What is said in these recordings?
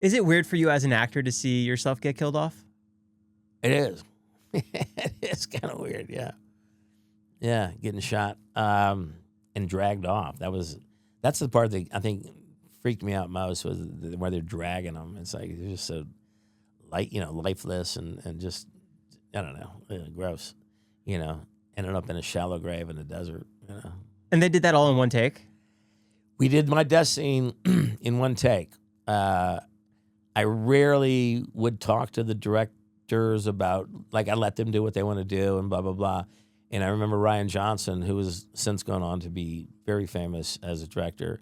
Is it weird for you as an actor to see yourself get killed off? It is. It's kind of weird, yeah. Yeah, getting shot and dragged off. That's the part that I think freaked me out most was where they're dragging them. It's like they're just so lifeless and just I don't know, gross. Ended up in a shallow grave in the desert. And they did that all in one take? We did my death scene in one take. I rarely would talk to the directors about, like, I let them do what they want to do and blah, blah, blah. And I remember Ryan Johnson, who has since gone on to be very famous as a director.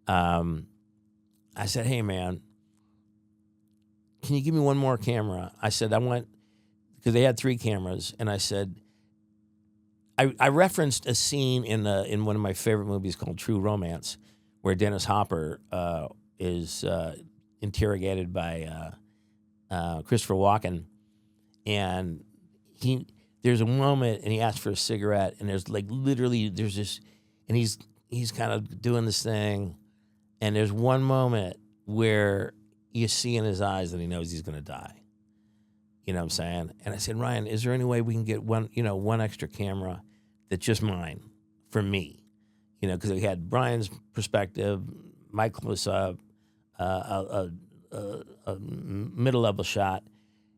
I said, hey, man, can you give me one more camera? I said, because they had 3 cameras. And I said, I referenced a scene in one of my favorite movies called True Romance, where Dennis Hopper is interrogated by Christopher Walken, and there's a moment, and he asks for a cigarette, and there's this, and he's kind of doing this thing, and there's one moment where you see in his eyes that he knows he's going to die. You know what I'm saying? And I said, Ryan, is there any way we can get one extra camera that's just mine for me? Because we had Brian's perspective, my close-up, a middle-level shot.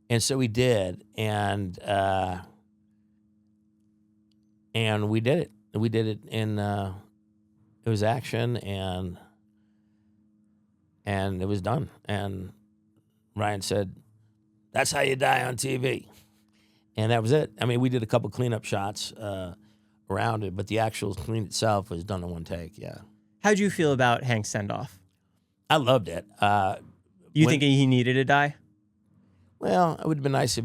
And so we did, and we did it. We did it it was action, and it was done. And Ryan said, that's how you die on TV. And that was it. I mean, we did a couple cleanup shots around it, but the actual scene itself was done in one take, yeah. How'd you feel about Hank's send-off? I loved it. You think he needed to die? Well, it would have been nice if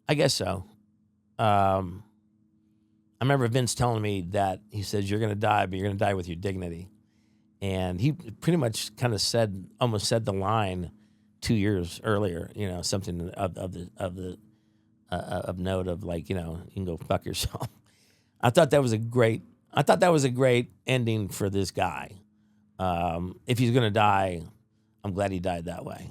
I guess so. I remember Vince telling me that he says, you're going to die, but you're going to die with your dignity. And he pretty much kind of almost said the line 2 years earlier, something of note of, like, you can go fuck yourself. I thought that was a great ending for this guy. If he's going to die, I'm glad he died that way.